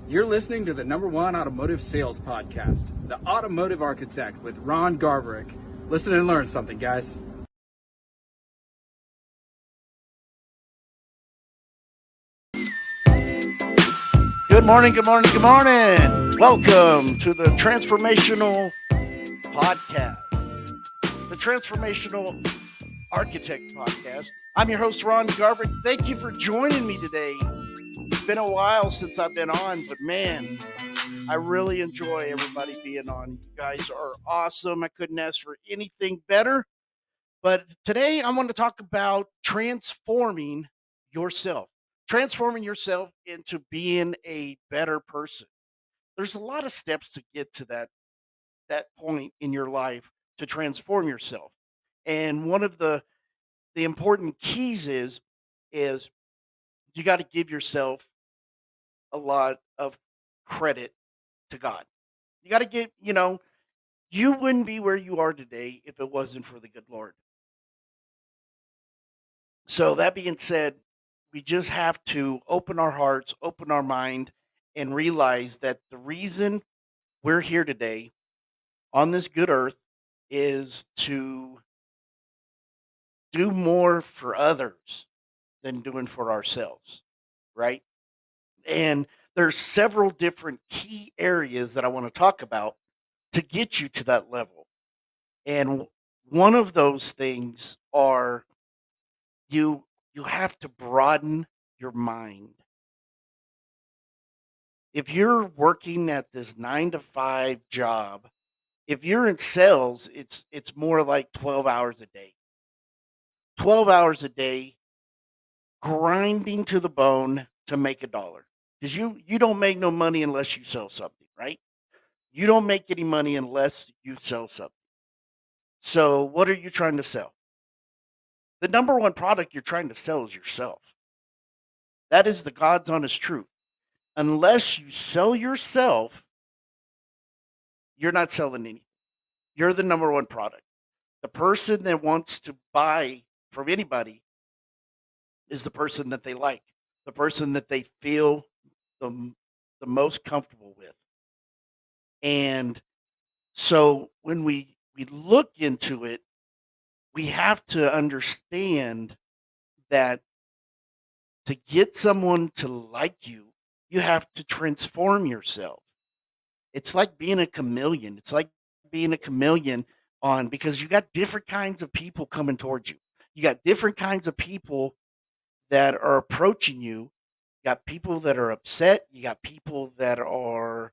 You're listening to the number one automotive sales podcast, The Automotive Architect with Ron Garverick. Listen and learn something, guys. Good morning, good morning, good morning. Welcome to the Transformational Podcast, the Transformational Architect Podcast. I'm your host, Ron Garverick. Thank you for joining me today. It's been a while since I've been on, but man, I really enjoy everybody being on. You guys are awesome. I couldn't ask for anything better. But today I want to talk about yourself, transforming yourself into being a better person. There's a lot of steps to get to that point in your life to transform yourself. And one of the important keys is you got to give yourself a lot of credit to God. You got to you wouldn't be where you are today if it wasn't for the good Lord. So that being said, we just have to open our hearts, open our mind, and realize that the reason we're here today on this good earth is to do more for others than doing for ourselves, right? And there's several different key areas that I want to talk about to get you to that level. And one of those things are you you have to broaden your mind. If you're working at this 9 to 5 job, if you're in sales, it's more like 12 hours a day. 12 hours a day grinding to the bone to make a dollar. Because you don't make no money unless you sell something, right? You don't make any money unless you sell something. So what are you trying to sell? The number one product you're trying to sell is yourself. That is the God's honest truth. Unless you sell yourself, you're not selling anything. You're the number one product. The person that wants to buy from anybody is the person that they like, the person that they feel the, the most comfortable with. And so when we look into it, we have to understand that to get someone to like you, you have to transform yourself. It's like being a chameleon. It's like being a chameleon on because you got different kinds of people coming towards you. You got different kinds of people that are approaching you. You got people that are upset. You got people that are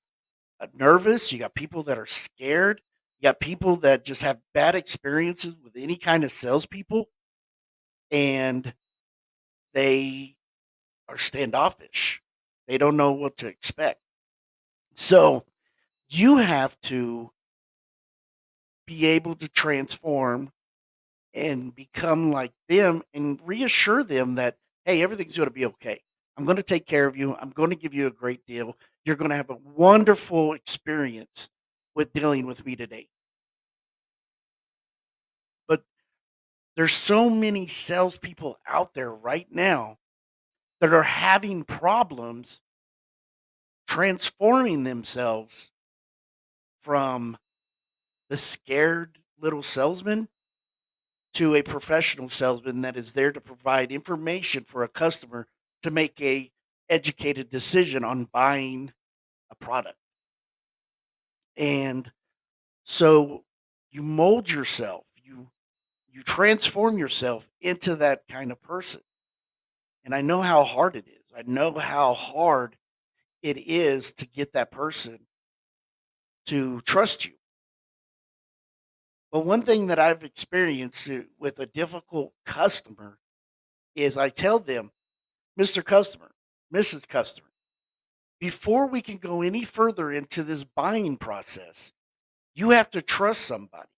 nervous. You got people that are scared. You got people that just have bad experiences with any kind of salespeople, and they are standoffish. They don't know what to expect. So you have to be able to transform and become like them and reassure them that, hey, everything's going to be okay. I'm going to take care of you. I'm going to give you a great deal. You're going to have a wonderful experience with dealing with me today. But there's so many salespeople out there right now that are having problems transforming themselves from the scared little salesman to a professional salesman that is there to provide information for a customer to make a educated decision on buying a product. And so you mold yourself, you transform yourself into that kind of person. And I know how hard it is. I know how hard it is to get that person to trust you. But one thing that I've experienced with a difficult customer is I tell them, Mr. Customer, Mrs. Customer, before we can go any further into this buying process, you have to trust somebody.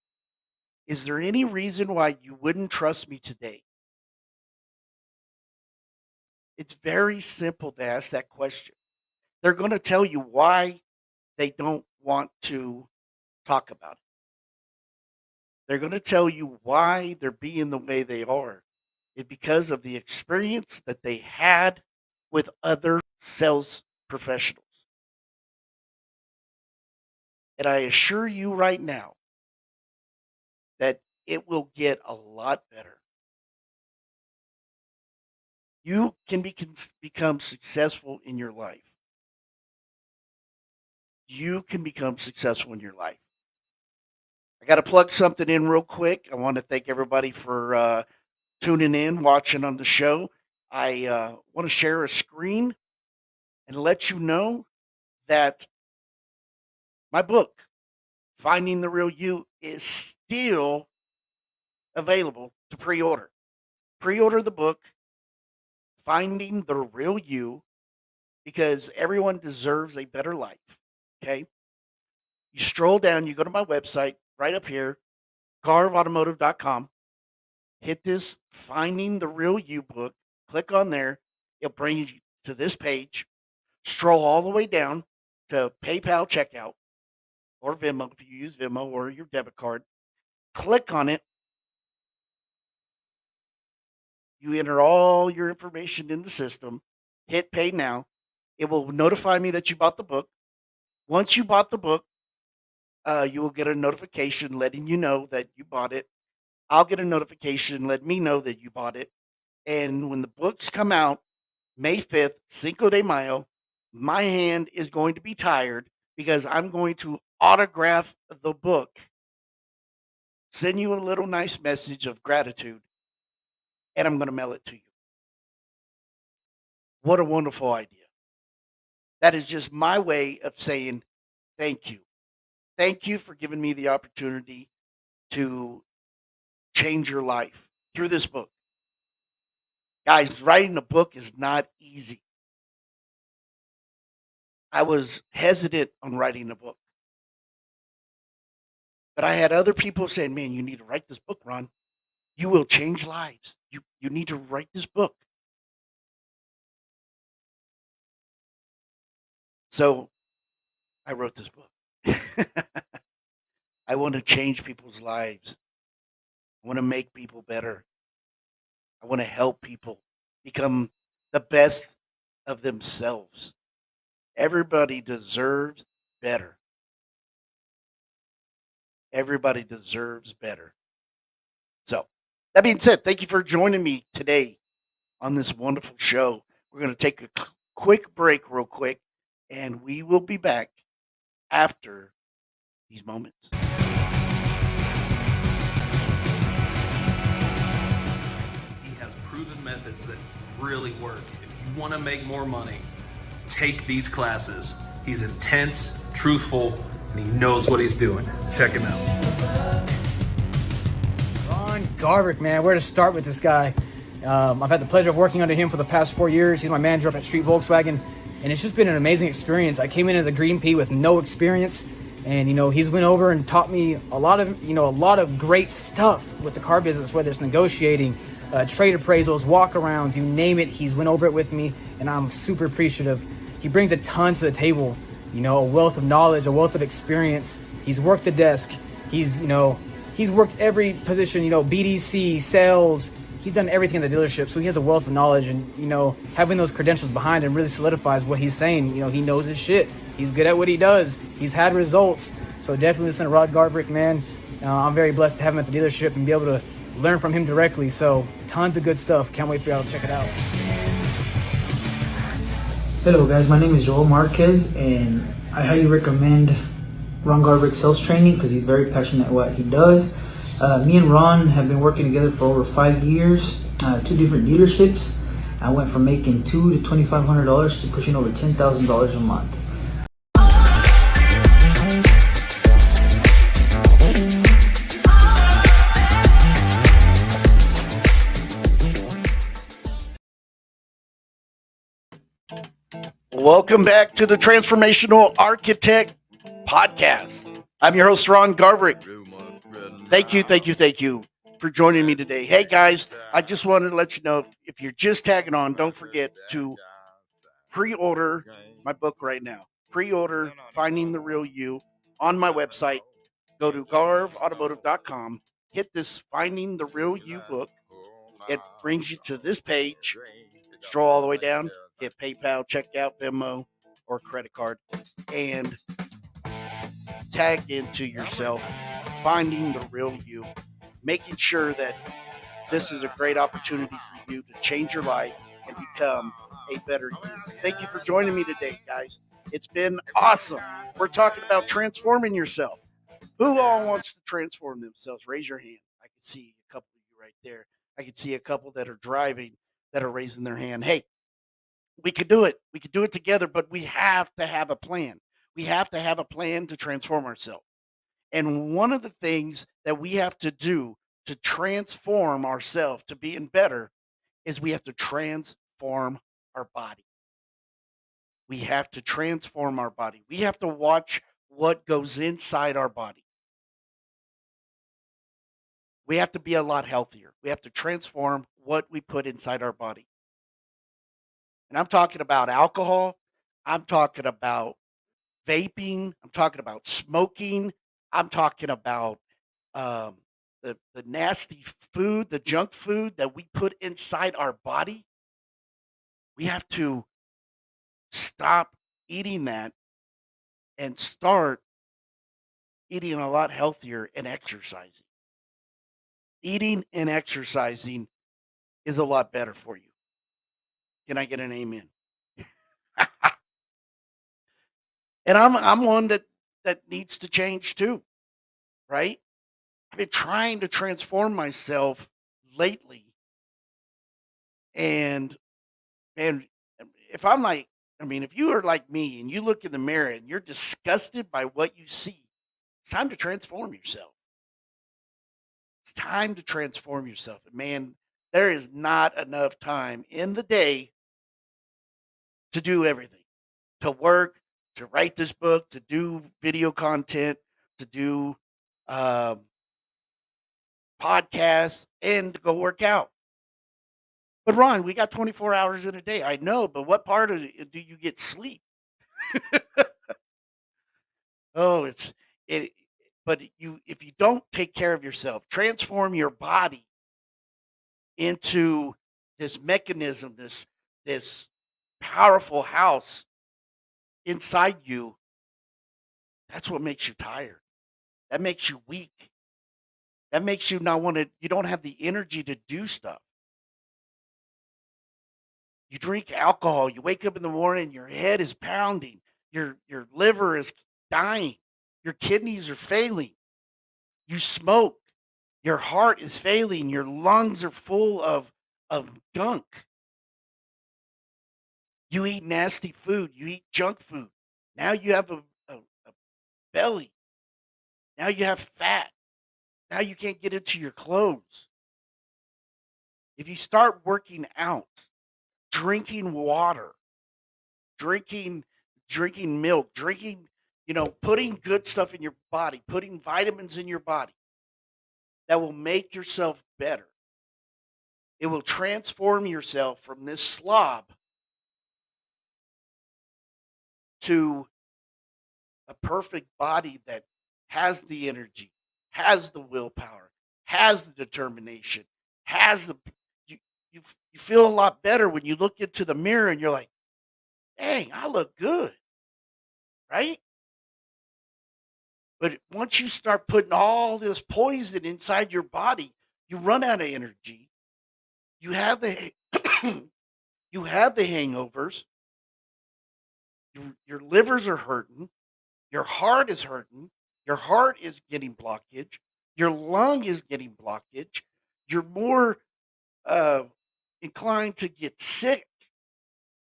Is there any reason why you wouldn't trust me today? It's very simple to ask that question. They're going to tell you why they don't want to talk about it. They're going to tell you why they're being the way they are. It's because of the experience that they had with other sales professionals. And I assure you right now that it will get a lot better. You can become successful in your life. You can become successful in your life. I got to plug something in real quick. I want to thank everybody for tuning in, watching on the show. I want to share a screen and let you know that my book, Finding the Real You, is still available to pre order. Pre order the book, Finding the Real You, because everyone deserves a better life. Okay? You stroll down, you go to my website right up here, garvautomotive.com, hit this Finding the Real You book, click on there. It'll bring you to this page. Stroll all the way down to PayPal checkout or Venmo if you use Venmo or your debit card. Click on it. You enter all your information in the system. Hit pay now. It will notify me that you bought the book. Once you bought the book, you will get a notification letting you know that you bought it. I'll get a notification letting me know that you bought it. And when the books come out, May 5th, Cinco de Mayo, my hand is going to be tired because I'm going to autograph the book, send you a little nice message of gratitude, and I'm going to mail it to you. What a wonderful idea. That is just my way of saying thank you. Thank you for giving me the opportunity to change your life through this book. Guys, writing a book is not easy. I was hesitant on writing a book. But I had other people saying, man, you need to write this book, Ron. You will change lives. You need to write this book. So I wrote this book. I want to change people's lives. I want to make people better. I want to help people become the best of themselves. Everybody deserves better. Everybody deserves better. So, that being said, thank you for joining me today on this wonderful show. We're going to take a quick break, real quick, and we will be back after these moments. He has proven methods that really work. If you want to make more money, take these classes. He's intense, truthful, and he knows what he's doing. Check him out. Ron Garverick, man, where to start with this guy? I've had the pleasure of working under him for the past 4 years. He's my manager up at Street Volkswagen, and it's just been an amazing experience. I came in as a green pea with no experience, and he's went over and taught me a lot of great stuff with the car business, whether it's negotiating, trade appraisals, walk-arounds, you name it. He's went over it with me, and I'm super appreciative. He brings a ton to the table, a wealth of knowledge, a wealth of experience. He's worked the desk. He's worked every position, BDC, sales. He's done everything in the dealership, so he has a wealth of knowledge, and, having those credentials behind him really solidifies what he's saying. He knows his shit. He's good at what he does. He's had results. So definitely listen to Rod Garverick, man. I'm very blessed to have him at the dealership and be able to learn from him directly. So tons of good stuff. Can't wait for y'all to check it out. Hello guys, my name is Joel Marquez, and I highly recommend Ron Garverick sales training because he's very passionate at what he does. Me and Ron have been working together for over 5 years, 2 different dealerships. I went from making $2,000 to $2,500 to pushing over $10,000 a month. Welcome back to the Transformational Architect Podcast. I'm your host, Ron Garverick. Thank you for joining me today. Hey, guys, I just wanted to let you know, if you're just tagging on, don't forget to pre-order my book right now. Pre-order Finding the Real You on my website. Go to garvautomotive.com. Hit this Finding the Real You book. It brings you to this page. Scroll all the way down. Hit PayPal, checkout, Venmo, or credit card. And tag into yourself, finding the real you, making sure that this is a great opportunity for you to change your life and become a better you. Thank you for joining me today, guys. It's been awesome. We're talking about transforming yourself. Who all wants to transform themselves? Raise your hand. I can see a couple of you right there. I can see a couple that are driving that are raising their hand. Hey, we could do it. We could do it together, but we have to have a plan. We have to have a plan to transform ourselves. And one of the things that we have to do to transform ourselves to being better is we have to transform our body. We have to transform our body. We have to watch what goes inside our body. We have to be a lot healthier. We have to transform what we put inside our body. And I'm talking about alcohol. I'm talking about vaping. I'm talking about smoking. I'm talking about um, the nasty food, the junk food that we put inside our body. We have to stop eating that and start eating a lot healthier and exercising. Eating and exercising is a lot better for you. Can I get an amen? And I'm one that needs to change too, right? I've been trying to transform myself lately, and and if I'm like, I mean, if you are like me and you look in the mirror and you're disgusted by what you see, it's time to transform yourself. It's time to transform yourself. And man, there is not enough time in the day to do everything, to work, to write this book, to do video content, to do um, podcasts, and to go work out. But Ron, we got 24 hours in a day. I know, but what part of it do you get sleep? Oh, it. But you, if you don't take care of yourself, transform your body into this mechanism, this powerful house inside you. That's what makes you tired. That makes you weak. That makes you not want to. You don't have the energy to do stuff. You drink alcohol. You wake up in the morning. Your head is pounding. Your liver is dying. Your kidneys are failing. You smoke. Your heart is failing. Your lungs are full of gunk. You eat nasty food. You eat junk food. Now you have a belly. Now you have fat. Now you can't get into your clothes. If you start working out, drinking water, drinking drinking milk, drinking, putting good stuff in your body, putting vitamins in your body that will make yourself better. It will transform yourself from this slob to a perfect body that has the energy, has the willpower, has the determination, has the you you feel a lot better when you look into the mirror and you're like, "Dang, I look good." Right? But once you start putting all this poison inside your body, you run out of energy. You have the you have the hangovers. Your livers are hurting. Your heart is hurting. Your heart is getting blockage. Your lung is getting blockage. You're more uh, inclined to get sick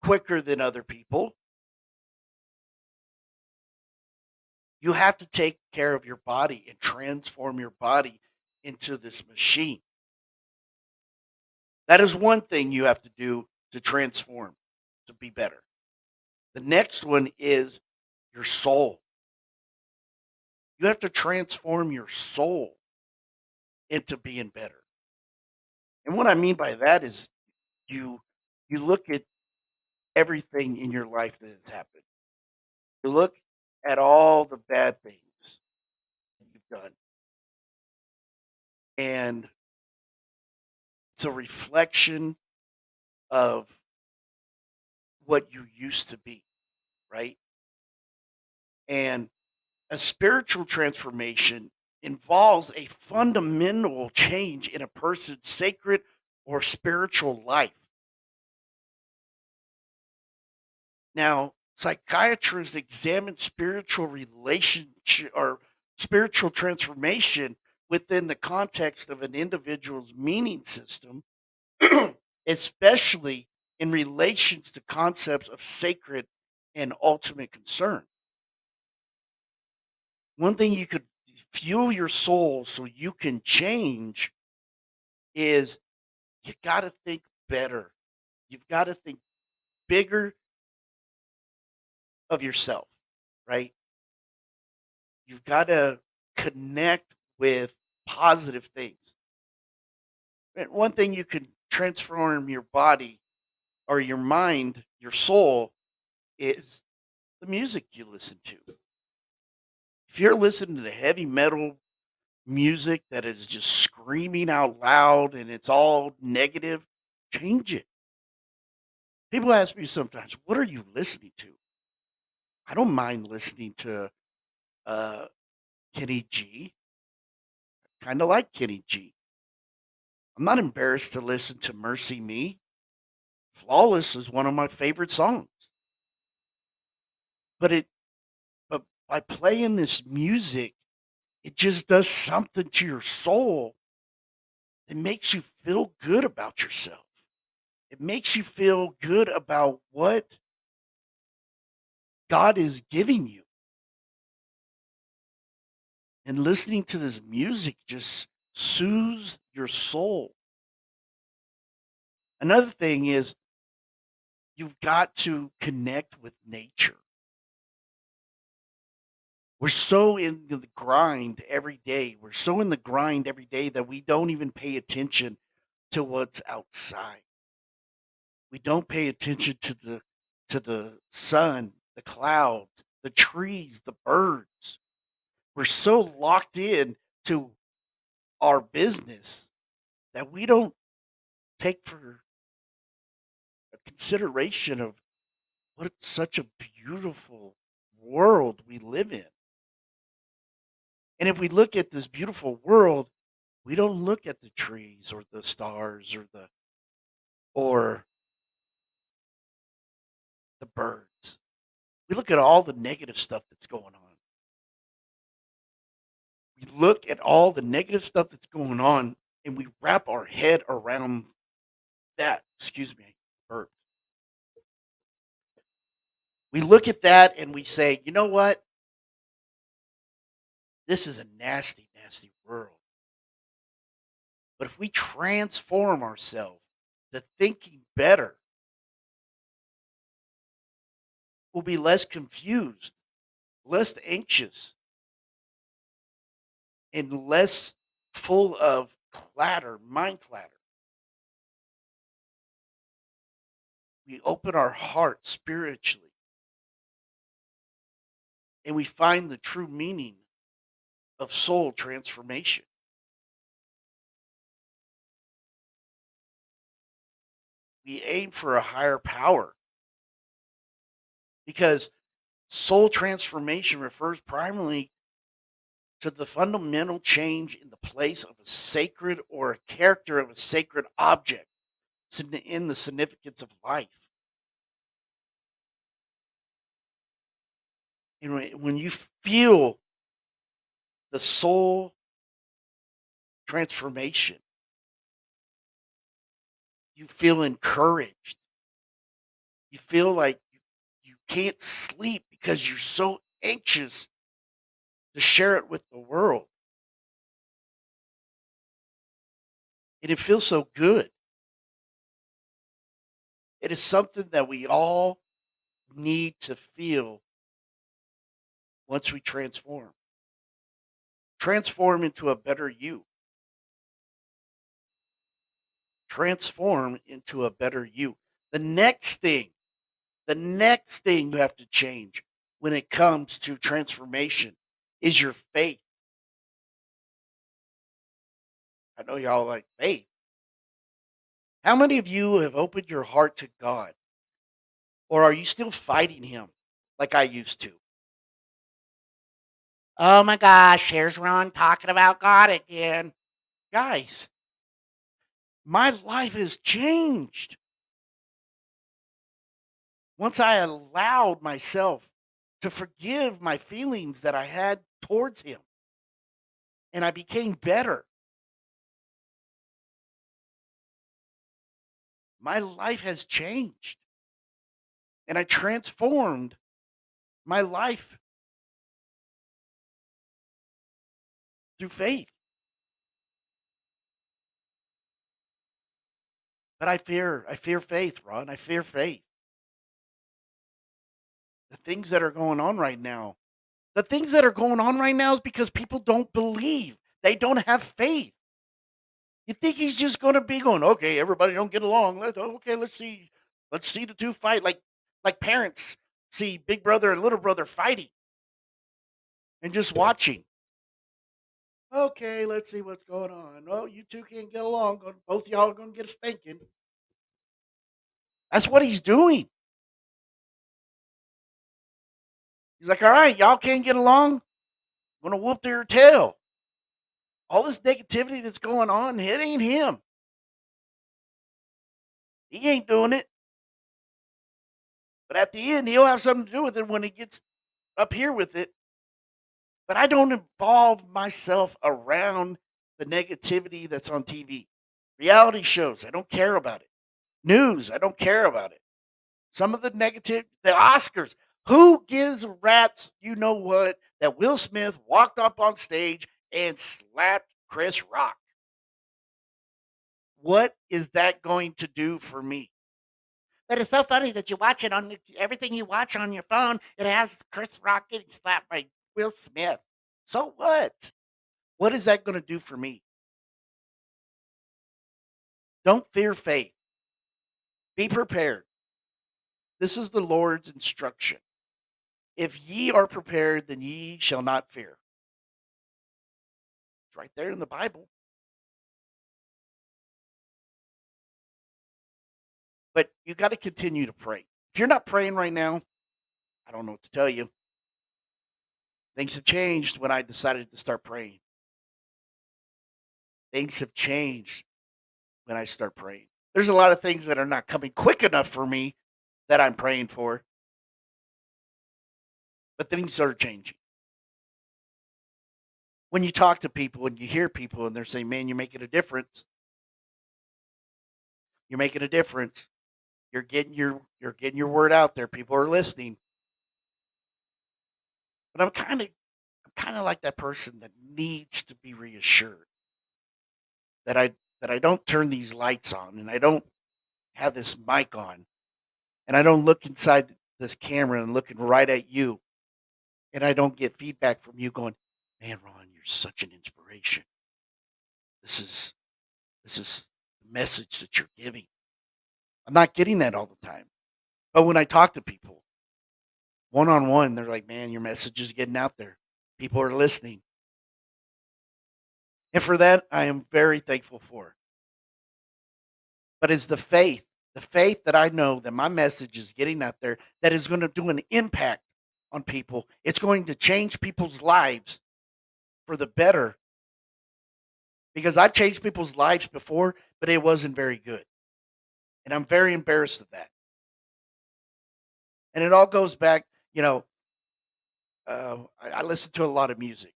quicker than other people. You have to take care of your body and transform your body into this machine. That is one thing you have to do to transform, to be better. The next one is your soul. You have to transform your soul into being better. And what I mean by that is you you look at everything in your life that has happened. You look at all the bad things that you've done. And it's a reflection of what you used to be, right? And A spiritual transformation involves a fundamental change in a person's sacred or spiritual life. Now, psychiatrists examine spiritual relationship or spiritual transformation within the context of an individual's meaning system, especially in relations to concepts of sacred and ultimate concern. One thing you could fuel your soul so you can change is you got to think better. You've got to think bigger of yourself, right? You've got to connect with positive things. And one thing you can transform your body or your mind, your soul, is the music you listen to. If you're listening to heavy metal music that is just screaming out loud and it's all negative, change it. People ask me sometimes, what are you listening to? I don't mind listening to uh, Kenny G. Kind of like Kenny G. I'm not embarrassed to listen to Mercy Me. Flawless is one of my favorite songs. But but by playing this music, it just does something to your soul that makes you feel good about yourself. It makes you feel good about what God is giving you. And listening to this music just soothes your soul. Another thing is you've got to connect with nature. We're so in the grind every day. We're so in the grind every day that we don't even pay attention to what's outside. We don't pay attention to the sun, the clouds, the trees, the birds. We're so locked in to our business that we don't take for a consideration of what such a beautiful world we live in. And if we look at this beautiful world, we don't look at the trees or the stars or the birds. We look at all the negative stuff that's going on. We look at all the negative stuff that's going on and we wrap our head around that. Excuse me, bird. We look at that and we say, you know what? This is a nasty, nasty world. But if we transform ourselves to thinking better, we'll be less confused, less anxious, and less full of clatter, mind clatter. We open our heart spiritually and we find the true meaning of soul transformation. We aim for a higher power because soul transformation refers primarily to the fundamental change in the place of a sacred or a character of a sacred object in the significance of life. And when you feel the soul transformation, you feel encouraged. You feel like you can't sleep because you're so anxious to share it with the world. And it feels so good. It is something that we all need to feel once we transform. Transform into a better you. Transform into a better you. The next thing you have to change when it comes to transformation is your faith. I know y'all like faith. How many of you have opened your heart to God? Or are you still fighting Him like I used to? Oh my gosh, here's Ron talking about God again. Guys, my life has changed. Once I allowed myself to forgive my feelings that I had towards him, and I became better. My life has changed, and I transformed my life through faith. But I fear faith, Ron. I fear faith. The things that are going on right now, the things that are going on right now is because people don't believe. They don't have faith. You think he's just going to be going, okay, everybody don't get along. Let's see. Let's see the two fight like parents see big brother and little brother fighting and just watching. Okay, let's see what's going on. Oh, you two can't get along. Both y'all are going to get a spanking. That's what he's doing. He's like, all right, y'all can't get along. I'm going to whoop their tail. All this negativity that's going on, it ain't him. He ain't doing it. But at the end, he'll have something to do with it when he gets up here with it. But I don't involve myself around the negativity that's on TV. Reality shows, I don't care about it. News, I don't care about it. Some of the negative, the Oscars. Who gives a rat's, you know what, that Will Smith walked up on stage and slapped Chris Rock? What is that going to do for me? But it's so funny that you watch it on everything you watch on your phone. It has Chris Rock getting slapped by Will Smith. So what? What is that going to do for me? Don't fear faith. Be prepared. This is the Lord's instruction. If ye are prepared, then ye shall not fear. It's right there in the Bible. But you got to continue to pray. If you're not praying right now, I don't know what to tell you. Things have changed when I decided to start praying. Things have changed when I start praying. There's a lot of things that are not coming quick enough for me that I'm praying for. But things are changing. When you talk to people and you hear people and they're saying, man, you're making a difference. You're making a difference. You're getting your word out there. People are listening. But I'm kind of like that person that needs to be reassured that I don't turn these lights on and I don't have this mic on and I don't look inside this camera and looking right at you and I don't get feedback from you going, man, Ron, you're such an inspiration. This is the message that you're giving. I'm not getting that all the time. But when I talk to people one-on-one, they're like, man, your message is getting out there. People are listening. And for that, I am very thankful for. But it's the faith that I know that my message is getting out there that is going to do an impact on people. It's going to change people's lives for the better. Because I've changed people's lives before, but it wasn't very good. And I'm very embarrassed of that. And it all goes back, I listen to a lot of music.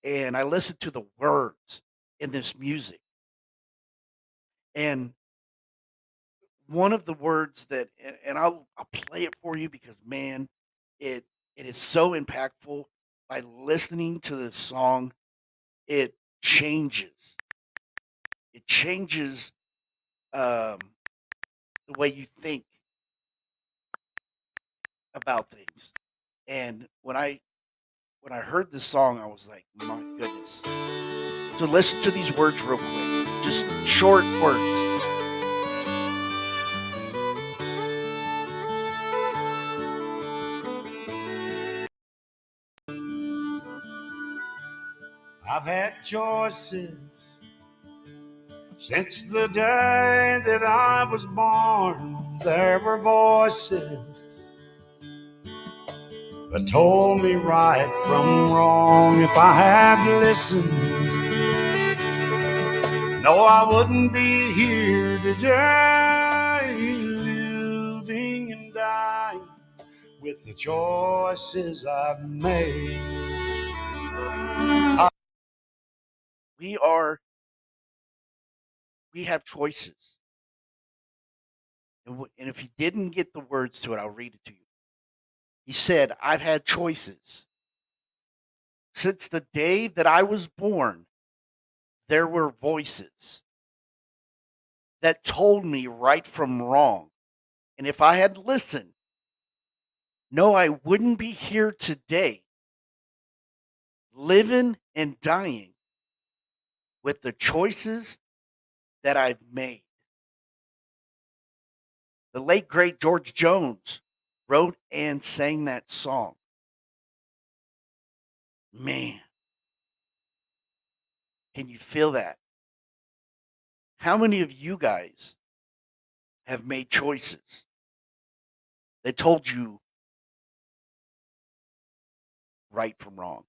And I listen to the words in this music. And one of the words that, and I'll play it for you because, man, it is so impactful. By listening to the song, it changes. It changes the way you think about things. And when I heard this song, I was like, my goodness. So listen to these words real quick. Just short words. I've had choices since the day that I was born. There were voices that told me right from wrong. If I had listened, no, I wouldn't be here today, living and dying with the choices I've made. We have choices. And if you didn't get the words to it, I'll read it to you. He said, I've had choices. Since the day that I was born, there were voices that told me right from wrong. And if I had listened, no, I wouldn't be here today, living and dying with the choices that I've made. The late, great George Jones wrote and sang that song. Man, can you feel that? How many of you guys have made choices that told you right from wrong?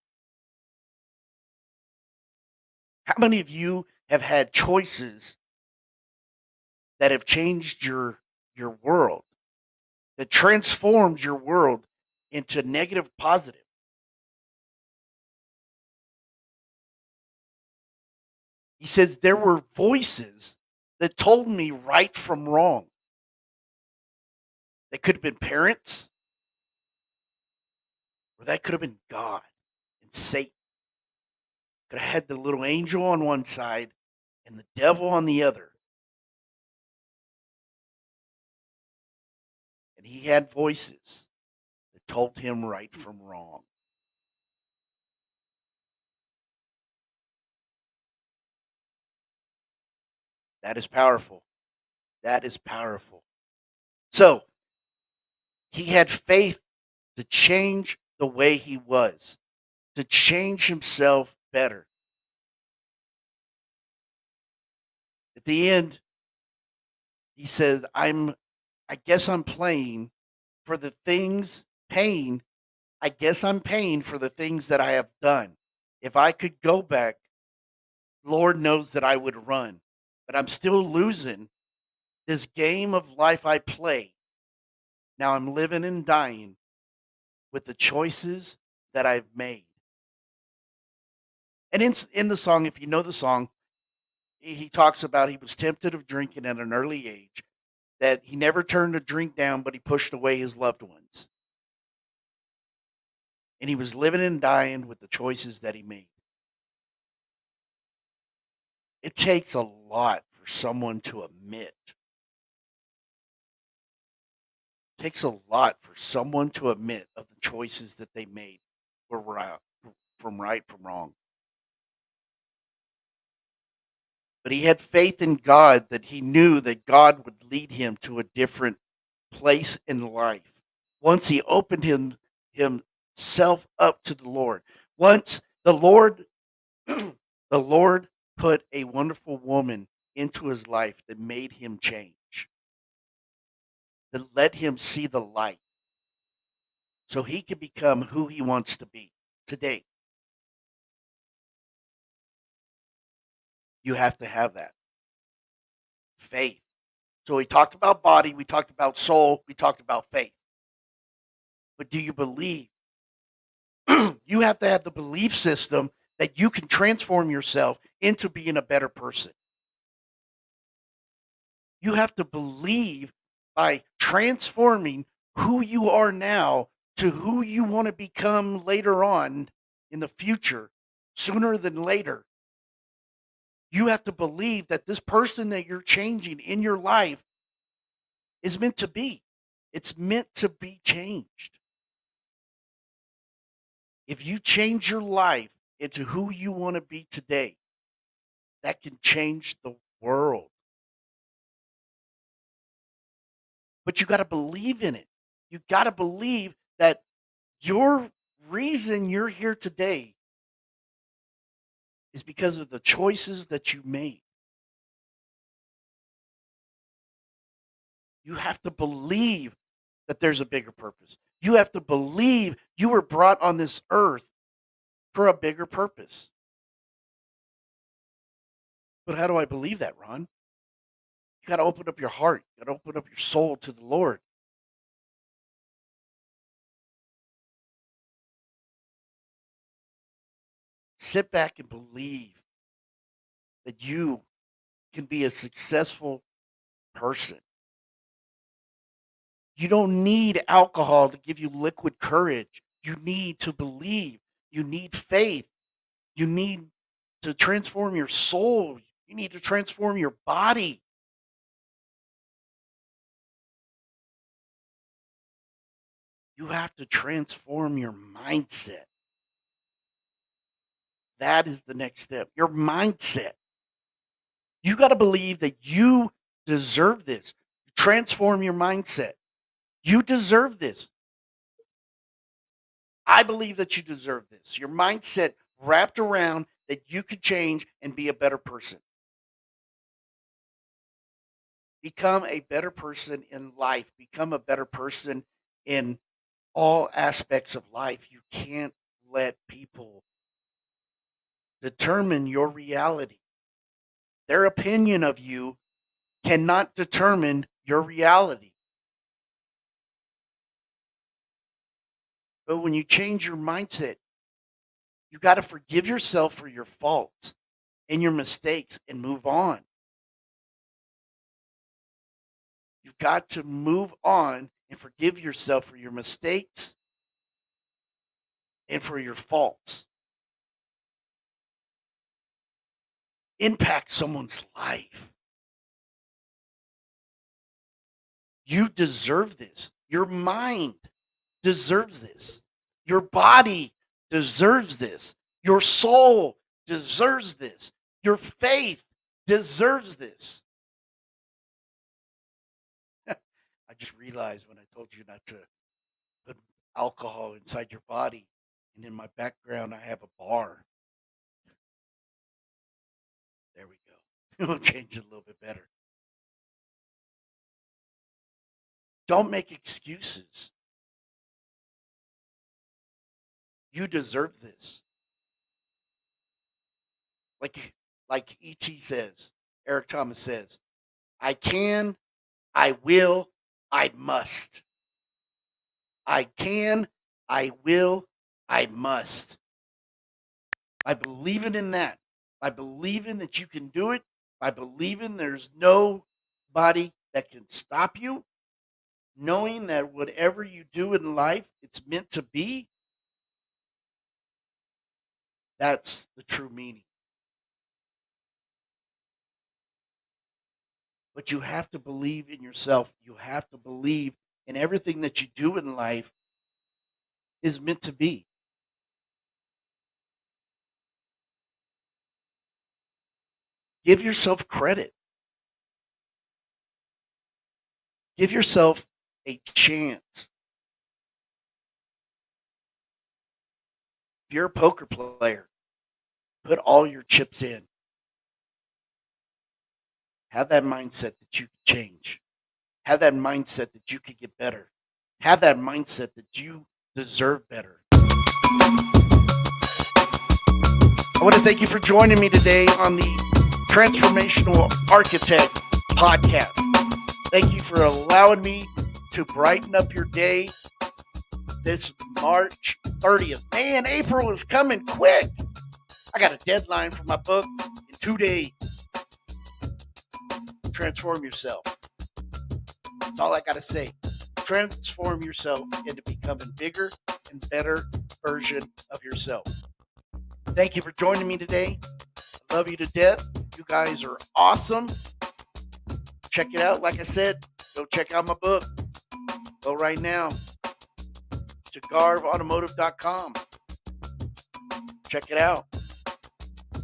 How many of you have had choices that have changed your world, that transformed your world into negative positive? He says there were voices that told me right from wrong. They could have been parents, or that could have been God and Satan. Could have had the little angel on one side and the devil on the other. And he had voices that told him right from wrong. That is powerful. That is powerful. So, he had faith to change the way he was, to change himself better. At the end, he says, I guess I'm paying for the things, I guess I'm paying for the things that I have done. If I could go back, Lord knows that I would run. But I'm still losing this game of life I play. Now I'm living and dying with the choices that I've made. And in the song, if you know the song, he talks about he was tempted of drinking at an early age, that he never turned a drink down, but he pushed away his loved ones. And he was living and dying with the choices that he made. It takes a lot for someone to admit. It takes a lot for someone to admit of the choices that they made were right from wrong. But he had faith in God, that he knew that God would lead him to a different place in life. Once he opened himself up to the Lord. Once the Lord put a wonderful woman into his life that made him change, that let him see the light so he could become who he wants to be today. You have to have that faith. So we talked about body, we talked about soul, we talked about faith. But do you believe? You have to have the belief system that you can transform yourself into being a better person. You have to believe by transforming who you are now to who you want to become later on in the future, sooner than later. You have to believe that this person that you're changing in your life is meant to be. It's meant to be changed. If you change your life into who you want to be today, that can change the world. But you got to believe in it. You got to believe that your reason you're here today is because of the choices that you made. You have to believe that there's a bigger purpose. You have to believe you were brought on this earth for a bigger purpose. But how do I believe that, Ron? You got to open up your heart. You got to open up your soul to the Lord. Sit back and believe that you can be a successful person. You don't need alcohol to give you liquid courage. You need to believe. You need faith. You need to transform your soul. You need to transform your body. You have to transform your mindset. That is the next step. Your mindset. You got to believe that you deserve this. Transform your mindset. You deserve this. I believe that you deserve this. Your mindset wrapped around that you could change and be a better person. Become a better person in life. Become a better person in all aspects of life. You can't let people determine your reality. Their opinion of you cannot determine your reality. But when you change your mindset, you got to forgive yourself for your faults and your mistakes and move on. You've got to move on and forgive yourself for your mistakes and for your faults. Impact someone's life. You deserve this. Your mind deserves this. Your body deserves this. Your soul deserves this. Your faith deserves this. I just realized when I told you not to put alcohol inside your body, and in my background, I have a bar. There we go. We'll change it a little bit better. Don't make excuses. You deserve this. Like E.T. says, Eric Thomas says, I can, I will, I must. I can, I will, I must. By believing in that, by believing that you can do it, by believing there's nobody that can stop you, knowing that whatever you do in life, it's meant to be, that's the true meaning. But you have to believe in yourself. You have to believe in everything that you do in life is meant to be. Give yourself credit. Give yourself a chance. If you're a poker player, put all your chips in. Have that mindset that you can change. Have that mindset that you could get better. Have that mindset that you deserve better. I want to thank you for joining me today on the Transformational Architect podcast. Thank you for allowing me to brighten up your day this March 30th. Man, April is coming quick. I got a deadline for my book in 2 days. Transform yourself. That's all I got to say. Transform yourself into becoming bigger and better version of yourself. Thank you for joining me today. I love you to death. You guys are awesome. Check it out. Like I said, go check out my book. Go right now to garvautomotive.com. Check it out.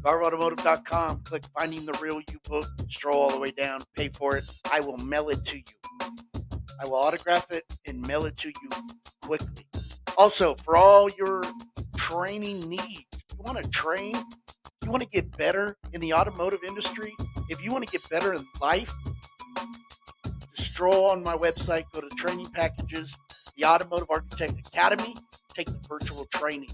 garvautomotive.com. Click Finding the Real You book. Scroll all the way down. Pay for it. I will mail it to you. I will autograph it and mail it to you quickly. Also, for all your training needs, you want to train, you want to get better in the automotive industry, if you want to get better in life, just stroll on my website, go to training packages, the Automotive Architect Academy. Take the virtual training.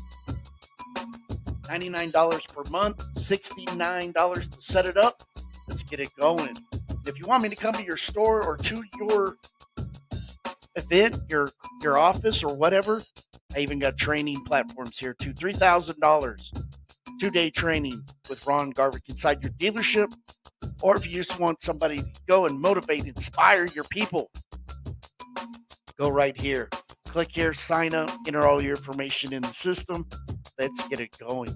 $99 per month, $69 to set it up. Let's get it going. If you want me to come to your store or to your event, your office or whatever, I even got training platforms here too. $3,000 2-day training with Ron Garvik inside your dealership. Or if you just want somebody to go and motivate, inspire your people, go right here. Click here, sign up, enter all your information in the system. Let's get it going.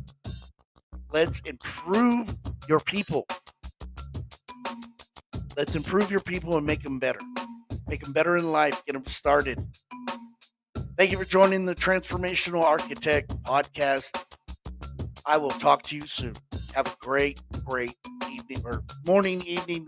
Let's improve your people. Let's improve your people and make them better. Make them better in life. Get them started. Thank you for joining the Transformational Architect podcast. I will talk to you soon. Have a great evening or morning, evening,